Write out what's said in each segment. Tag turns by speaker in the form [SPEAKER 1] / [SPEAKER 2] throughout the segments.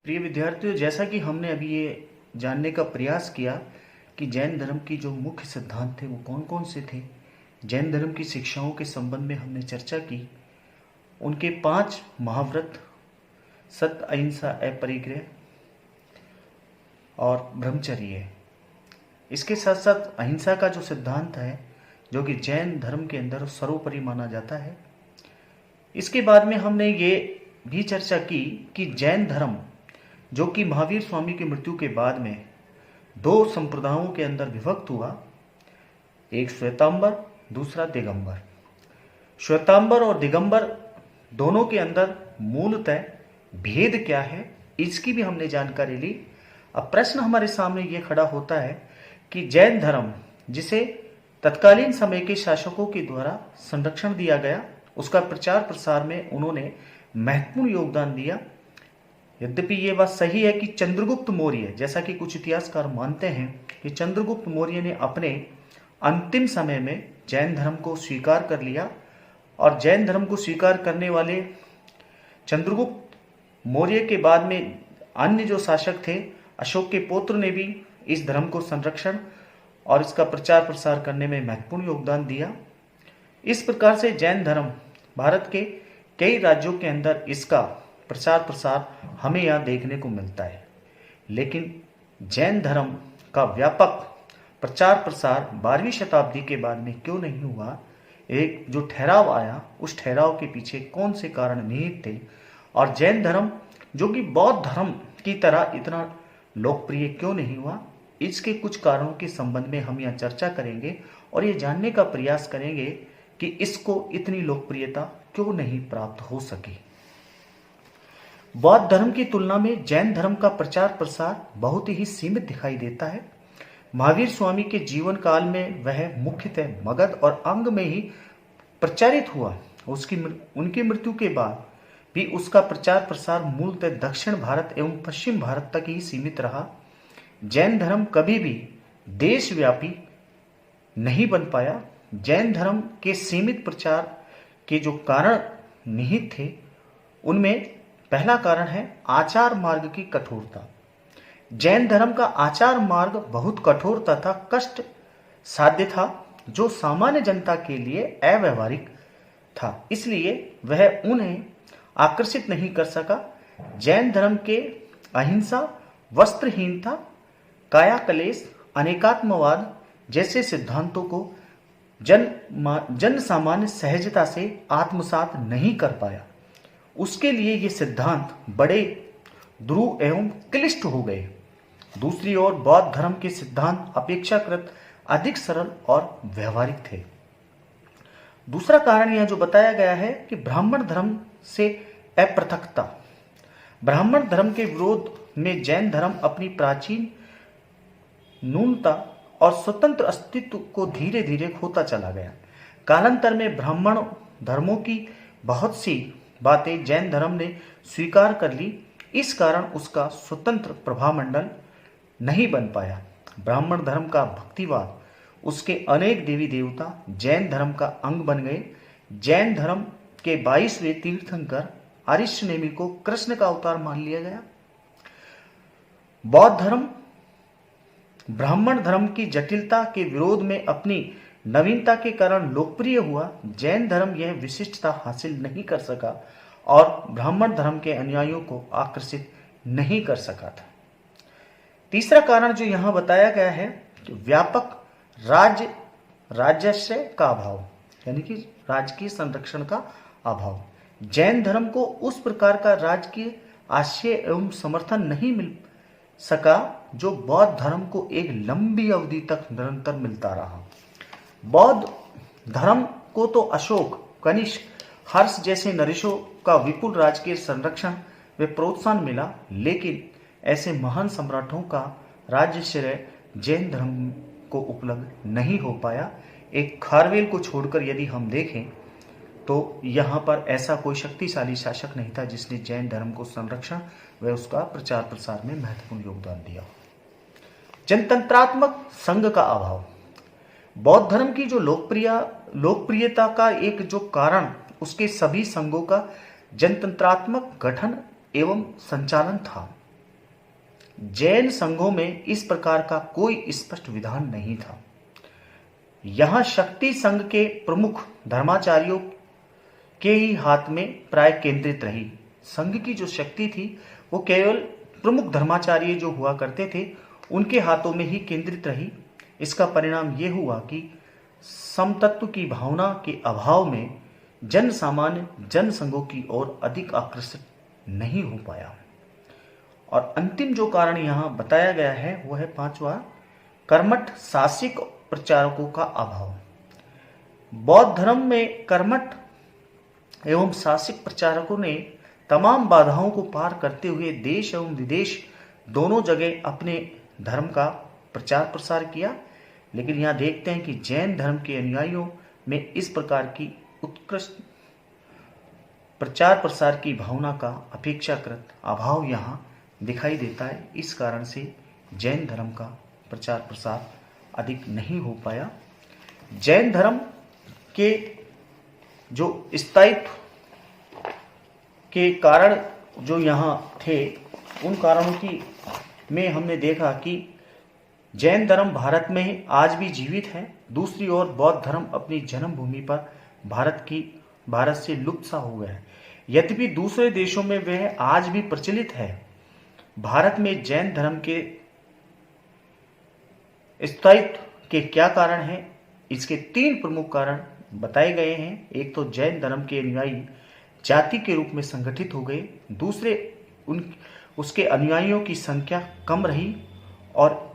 [SPEAKER 1] प्रिय विद्यार्थियों, जैसा कि हमने अभी ये जानने का प्रयास किया कि जैन धर्म की जो मुख्य सिद्धांत थे वो कौन कौन से थे। जैन धर्म की शिक्षाओं के संबंध में हमने चर्चा की। उनके 5 महाव्रत सत्य, अहिंसा, अपरिग्रह और ब्रह्मचर्य है। इसके साथ साथ अहिंसा का जो सिद्धांत है, जो कि जैन धर्म के अंदर सर्वोपरि माना जाता है। इसके बाद में हमने ये भी चर्चा की कि जैन धर्म, जो कि महावीर स्वामी की मृत्यु के बाद में 2 संप्रदायों के अंदर विभक्त हुआ, एक श्वेतांबर, दूसरा दिगंबर। श्वेतांबर और दिगंबर दोनों के अंदर मूलतः भेद क्या है, इसकी भी हमने जानकारी ली। अब प्रश्न हमारे सामने ये खड़ा होता है कि जैन धर्म, जिसे तत्कालीन समय के शासकों के द्वारा संरक्षण दिया गया, उसका प्रचार प्रसार में उन्होंने महत्वपूर्ण योगदान दिया। यद्यपि ये बात सही है कि चंद्रगुप्त मौर्य, जैसा कि कुछ इतिहासकार मानते हैं कि चंद्रगुप्त मौर्य ने अपने अंतिम समय में जैन धर्म को स्वीकार कर लिया, और जैन धर्म को स्वीकार करने वाले चंद्रगुप्त मौर्य के बाद में अन्य जो शासक थे, अशोक के पुत्र ने भी इस धर्म को संरक्षण और इसका प्रचार प्रसार करने में महत्वपूर्ण योगदान दिया। इस प्रकार से जैन धर्म भारत के कई राज्यों के अंदर इसका प्रचार प्रसार हमें यहाँ देखने को मिलता है। लेकिन जैन धर्म का व्यापक प्रचार प्रसार 12वीं शताब्दी के बाद में क्यों नहीं हुआ, एक जो ठहराव आया, उस ठहराव के पीछे कौन से कारण निहित थे, और जैन धर्म जो कि बौद्ध धर्म की तरह इतना लोकप्रिय क्यों नहीं हुआ, इसके कुछ कारणों के संबंध में हम यहाँ चर्चा करेंगे और ये जानने का प्रयास करेंगे कि इसको इतनी लोकप्रियता क्यों नहीं प्राप्त हो सकी। बौद्ध धर्म की तुलना में जैन धर्म का प्रचार प्रसार बहुत ही सीमित दिखाई देता है। महावीर स्वामी के जीवन काल में वह मुख्यतः मगध और अंग में ही प्रचारित हुआ। उनकी मृत्यु के बाद भी उसका प्रचार प्रसार मूलतः दक्षिण भारत एवं पश्चिम भारत तक ही सीमित रहा। जैन धर्म कभी भी देशव्यापी नहीं बन पाया। जैन धर्म के सीमित प्रचार के जो कारण निहित थे, उनमें पहला कारण है आचार मार्ग की कठोरता। जैन धर्म का आचार मार्ग बहुत कठोर तथा कष्ट साध्य था, जो सामान्य जनता के लिए अव्यवहारिक था, इसलिए वह उन्हें आकर्षित नहीं कर सका। जैन धर्म के अहिंसा, वस्त्रहीनता, कायाकलेश, अनेकात्मवाद जैसे सिद्धांतों को जन सामान्य सहजता से आत्मसात नहीं कर पाया। उसके लिए ये सिद्धांत बड़े ध्रुव एवं क्लिष्ट हो गए। दूसरी ओर बौद्ध धर्म के सिद्धांत अपेक्षाकृत अधिक सरल और व्यवहारिक थे। दूसरा कारण यह जो बताया गया है कि ब्राह्मण धर्म से अपृथकता। ब्राह्मण धर्म के विरोध में जैन धर्म अपनी प्राचीन न्यूनता और स्वतंत्र अस्तित्व को धीरे धीरे खोता चला गया। कालांतर में ब्राह्मण धर्मों की बहुत सी बातें जैन धर्म ने स्वीकार कर ली। इस कारण उसका स्वतंत्र प्रभामंडल नहीं बन पाया। ब्राह्मण धर्म का भक्तिवाद, उसके अनेक देवी देवता जैन धर्म का अंग बन गए। जैन धर्म के 22वें तीर्थंकर अरिष्टनेमि को कृष्ण का अवतार मान लिया गया। बौद्ध धर्म ब्राह्मण धर्म की जटिलता के विरोध में अपनी नवीनता के कारण लोकप्रिय हुआ। जैन धर्म यह विशिष्टता हासिल नहीं कर सका और ब्राह्मण धर्म के अनुयायियों को आकर्षित नहीं कर सका था। तीसरा कारण जो यहां बताया गया है कि व्यापक राजस्व का अभाव, यानी कि राजकीय संरक्षण का अभाव। जैन धर्म को उस प्रकार का राजकीय आश्रय एवं समर्थन नहीं मिल सका जो बौद्ध धर्म को एक लंबी अवधि तक निरंतर मिलता रहा। बौद्ध धर्म को तो अशोक, कनिष्क, हर्ष जैसे नरेशों का विपुल राजकीय संरक्षण व प्रोत्साहन मिला, लेकिन ऐसे महान सम्राटों का राज्याश्रय जैन धर्म को उपलब्ध नहीं हो पाया। एक खारवेल को छोड़कर यदि हम देखें तो यहाँ पर ऐसा कोई शक्तिशाली शासक नहीं था जिसने जैन धर्म को संरक्षण व उसका प्रचार प्रसार में महत्वपूर्ण योगदान दिया। जनतंत्रात्मक संघ का अभाव। बौद्ध धर्म की जो लोकप्रियता का एक जो कारण उसके सभी संघों का जनतंत्रात्मक गठन एवं संचालन था। जैन संघों में इस प्रकार का कोई स्पष्ट विधान नहीं था। यहां शक्ति संघ के प्रमुख धर्माचार्यों के ही हाथ में प्राय केंद्रित रही। संघ की जो शक्ति थी वो केवल प्रमुख धर्माचार्य जो हुआ करते थे उनके हाथों में ही केंद्रित रही। इसका परिणाम यह हुआ कि समतत्व की भावना के अभाव में जन सामान्य जन संघों की ओर अधिक आकर्षित नहीं हो पाया। और अंतिम जो कारण यहां बताया गया है वो है पांचवा, कर्मठ शासिक प्रचारकों का अभाव। बौद्ध धर्म में कर्मठ एवं शासिक प्रचारकों ने तमाम बाधाओं को पार करते हुए देश एवं विदेश दोनों जगह अपने धर्म का प्रचार प्रसार किया। लेकिन यहां देखते हैं कि जैन धर्म के अनुयायियों में इस प्रकार की उत्कृष्ट प्रचार प्रसार की भावना का अपेक्षाकृत अभाव यहां दिखाई देता है। इस कारण से जैन धर्म का प्रचार प्रसार अधिक नहीं हो पाया। जैन धर्म के जो स्थायित्व के कारण जो यहाँ थे उन कारणों की में हमने देखा कि जैन धर्म भारत में आज भी जीवित है। दूसरी ओर बौद्ध धर्म अपनी जन्मभूमि पर भारत से लुप्त सा हो गया है। यद्यपि दूसरे देशों में वह आज भी प्रचलित है। भारत में जैन धर्म के स्थायित्व के क्या कारण हैं? इसके 3 प्रमुख कारण बताए गए हैं। एक तो जैन धर्म के अनुयायी जाति के रूप में संगठित हो गए, दूसरे उसके अनुयायियों की संख्या कम रही और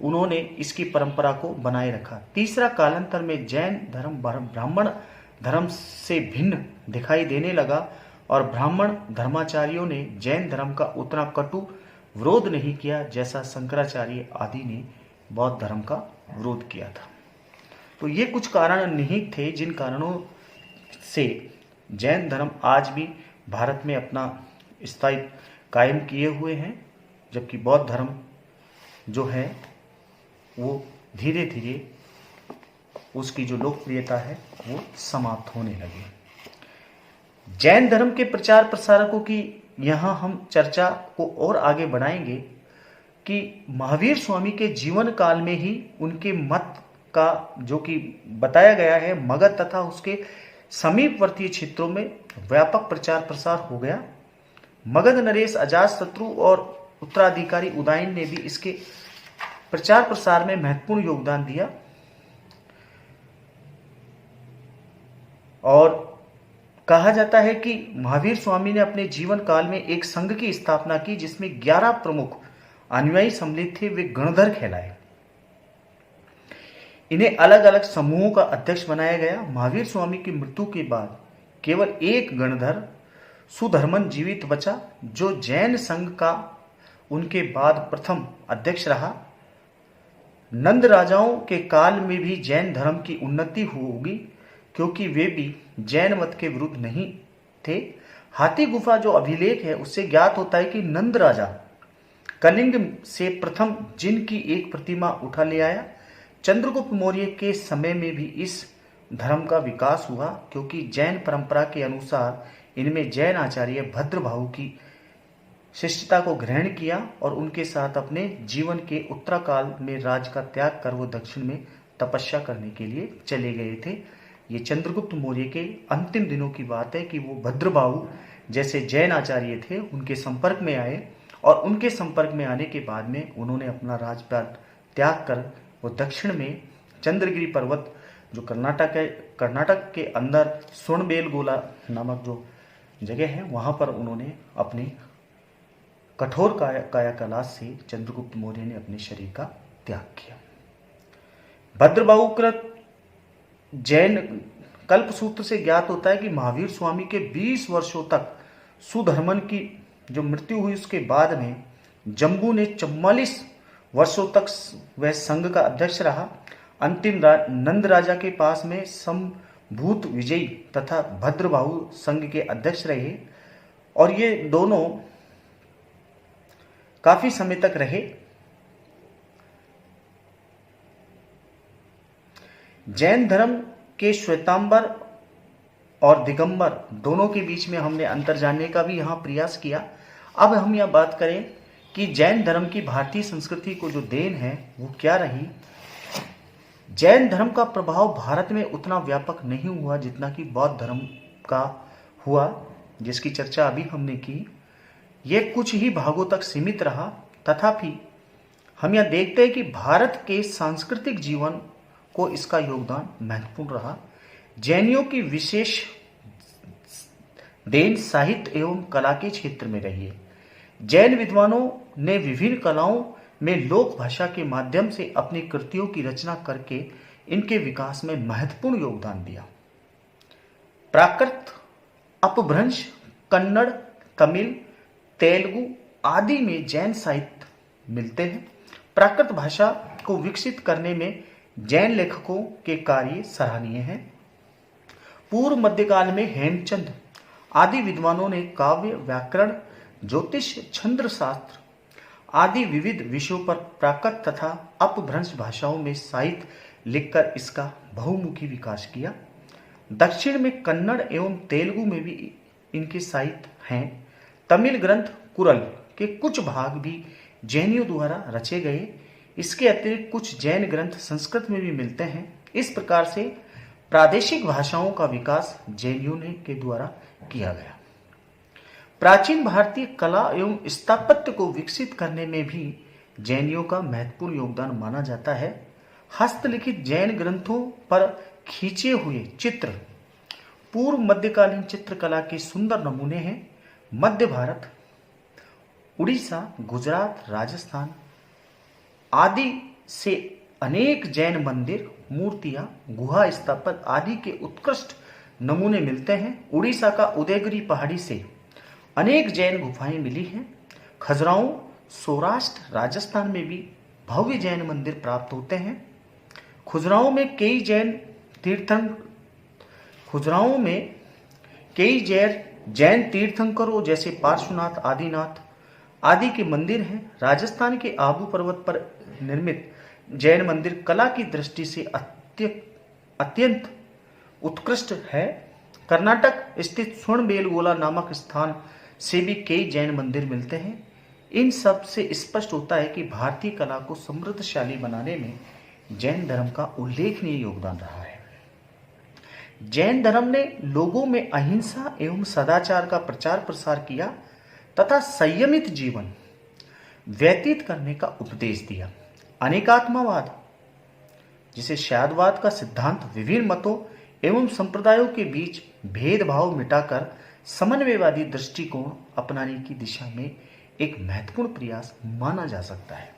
[SPEAKER 1] उन्होंने इसकी परंपरा को बनाए रखा। तीसरा, कालांतर में जैन धर्म ब्राह्मण धर्म से भिन्न दिखाई देने लगा और ब्राह्मण धर्माचार्यों ने जैन धर्म का उतना कटु विरोध नहीं किया जैसा शंकराचार्य आदि ने बौद्ध धर्म का विरोध किया था। तो ये कुछ कारण निहित थे जिन कारणों से जैन धर्म आज भी भारत में अपना स्थायित्व कायम किए हुए हैं, जबकि बौद्ध धर्म जो है वो धीरे धीरे उसकी जो लोकप्रियता है वो समाप्त होने लगी। जैन धर्म के प्रचार प्रसारकों की यहाँ हम चर्चा को और आगे बढ़ाएंगे कि महावीर स्वामी के जीवन काल में ही उनके मत का जो कि बताया गया है मगध तथा उसके समीपवर्ती क्षेत्रों में व्यापक प्रचार प्रसार हो गया। मगध नरेश अजातशत्रु और उत्तराधिकारी उदयन ने भी इसके प्रचार प्रसार में महत्वपूर्ण योगदान दिया और कहा जाता है कि महावीर स्वामी ने अपने जीवन काल में एक संघ की स्थापना की जिसमें 11 प्रमुख अनुयायी सम्मिलित थे। वे गणधर कहलाए। इन्हें अलग अलग समूहों का अध्यक्ष बनाया गया। महावीर स्वामी की मृत्यु के बाद केवल एक गणधर सुधर्मन जीवित बचा जो जैन संघ का उनके बाद प्रथम अध्यक्ष रहा। नंद राजाओं के काल में भी जैन धर्म की उन्नति होगी क्योंकि वे भी जैन मत के विरुद्ध नहीं थे। हाथी गुफा जो अभिलेख है उससे ज्ञात होता है कि नंद राजा कलिंग से प्रथम जिन की एक प्रतिमा उठा ले आया। चंद्रगुप्त मौर्य के समय में भी इस धर्म का विकास हुआ क्योंकि जैन परंपरा के अनुसार इनमें जैन आचार्य भद्रभाहु की शिष्टता को ग्रहण किया और उनके साथ अपने जीवन के उत्तराकाल में राज का त्याग कर वो दक्षिण में तपस्या करने के लिए चले गए थे। ये चंद्रगुप्त मौर्य के अंतिम दिनों की बात है कि वो भद्रभाहु जैसे जैन आचार्य थे उनके संपर्क में आए और उनके संपर्क में आने के बाद में उन्होंने अपना राजपाट त्याग कर वो दक्षिण में चंद्रगिरी पर्वत जो कर्नाटक के अंदर सुवर्णबेलगोला नामक जो जगह है वहां पर उन्होंने अपने कठोर कायाकलाप से चंद्रगुप्त मौर्य ने अपने शरीर का त्याग किया। भद्रभाहु कृत जैन कल्पसूत्र से ज्ञात होता है कि महावीर स्वामी के 20 वर्षों तक सुधर्मन की जो मृत्यु हुई उसके बाद में जम्बू ने 44 वर्षों तक वह संघ का अध्यक्ष रहा। अंतिम नंद राजा के पास में संभूत विजयी तथा भद्रभाहु संघ के अध्यक्ष रहे और ये दोनों काफी समय तक रहे। जैन धर्म के श्वेतांबर और दिगंबर दोनों के बीच में हमने अंतर जानने का भी यहाँ प्रयास किया। अब हम यह बात करें कि जैन धर्म की भारतीय संस्कृति को जो देन है वो क्या रही। जैन धर्म का प्रभाव भारत में उतना व्यापक नहीं हुआ जितना कि बौद्ध धर्म का हुआ, जिसकी चर्चा अभी हमने की। यह कुछ ही भागों तक सीमित रहा, तथापि हम यह देखते हैं कि भारत के सांस्कृतिक जीवन को इसका योगदान महत्वपूर्ण रहा। जैनियों की विशेष देन साहित्य एवं कला के क्षेत्र में रही है। जैन विद्वानों ने विभिन्न कलाओं में लोक भाषा के माध्यम से अपनी कृतियों की रचना करके इनके विकास में महत्वपूर्ण योगदान दिया। प्राकृत, अपभ्रंश, कन्नड़, तमिल, तेलुगु आदि में जैन साहित्य मिलते हैं। प्राकृत भाषा को विकसित करने में जैन लेखकों के कार्य सराहनीय हैं। पूर्व मध्यकाल में हेमचंद आदि विद्वानों ने काव्य, व्याकरण, ज्योतिष, छंद शास्त्र आदि विविध विषयों पर प्राकृत तथा अपभ्रंश भाषाओं में साहित्य लिखकर इसका बहुमुखी विकास किया। दक्षिण में कन्नड़ एवं तेलुगु में भी इनके साहित्य हैं। तमिल ग्रंथ कुरल के कुछ भाग भी जैनियों द्वारा रचे गए। इसके अतिरिक्त कुछ जैन ग्रंथ संस्कृत में भी मिलते हैं। इस प्रकार से प्रादेशिक भाषाओं का विकास जैनियों के द्वारा किया गया। प्राचीन भारतीय कला एवं स्थापत्य को विकसित करने में भी जैनियों का महत्वपूर्ण योगदान माना जाता है। हस्तलिखित जैन ग्रंथों पर खींचे हुए चित्र पूर्व मध्यकालीन चित्रकला के सुंदर नमूने हैं। मध्य भारत, उड़ीसा, गुजरात, राजस्थान आदि से अनेक जैन मंदिर, मूर्तियां, गुहा स्थापत्य आदि के उत्कृष्ट नमूने मिलते हैं। उड़ीसा का उदयगिरी पहाड़ी से अनेक जैन गुफाएं मिली हैं। खजुराहो, सौराष्ट्र, राजस्थान में भी भव्य जैन मंदिर प्राप्त होते हैं। खजुराहो में कई जैन तीर्थंकरों जैसे पार्श्वनाथ, आदिनाथ आदि के मंदिर हैं। राजस्थान के आबू पर्वत पर निर्मित जैन मंदिर कला की दृष्टि से अत्यंत उत्कृष्ट है। कर्नाटक स्थित स्वर्णबेलगोला नामक स्थान से भी कई जैन मंदिर मिलते हैं। इन सब से स्पष्ट होता है कि भारतीय कला को समृद्धशाली बनाने में जैन धर्म का उल्लेखनीय योगदान रहा है। जैन धर्म ने लोगों में अहिंसा एवं सदाचार का प्रचार प्रसार किया तथा संयमित जीवन व्यतीत करने का उपदेश दिया। अनेकात्मवाद, जिसे शायदवाद का सिद्धांत, विभिन्न मतों एवं संप्रदायों के बीच भेदभाव मिटाकर समन्वयवादी दृष्टिकोण अपनाने की दिशा में एक महत्वपूर्ण प्रयास माना जा सकता है।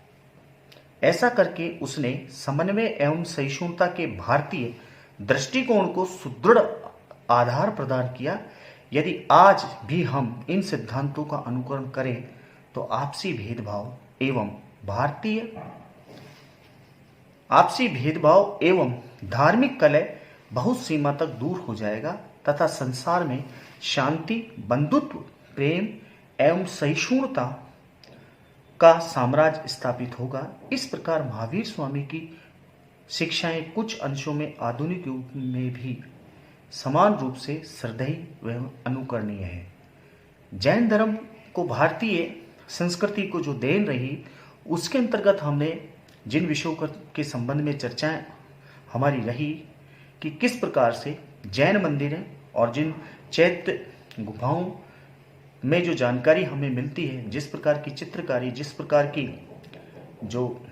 [SPEAKER 1] ऐसा करके उसने समन्वय एवं सहिष्णुता के भारतीय दृष्टिकोण को सुदृढ़ आधार प्रदान किया। यदि आज भी हम इन सिद्धांतों का अनुकरण करें तो आपसी भेदभाव एवं धार्मिक कलह बहुत सीमा तक दूर हो जाएगा तथा संसार में शांति, बंधुत्व, प्रेम एवं सहिष्णुता का साम्राज्य स्थापित होगा। इस प्रकार महावीर स्वामी की शिक्षाएं कुछ अंशों में आधुनिक युग में भी समान रूप से श्रद्धेय एवं अनुकरणीय है। जैन धर्म को भारतीय संस्कृति को जो देन रही, उसके अंतर्गत हमने जिन विषयों के संबंध में चर्चाएं हमारी रही कि किस प्रकार से जैन मंदिरें और जिन चैत्य गुफाओं में जो जानकारी हमें मिलती है, जिस प्रकार की चित्रकारी, जिस प्रकार की जो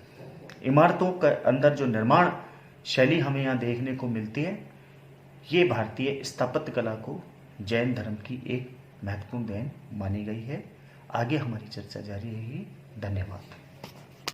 [SPEAKER 1] इमारतों के अंदर जो निर्माण शैली हमें यहाँ देखने को मिलती है, ये भारतीय स्थापत्य कला को जैन धर्म की एक महत्वपूर्ण देन मानी गई है। आगे हमारी चर्चा जारी रहेगी। धन्यवाद।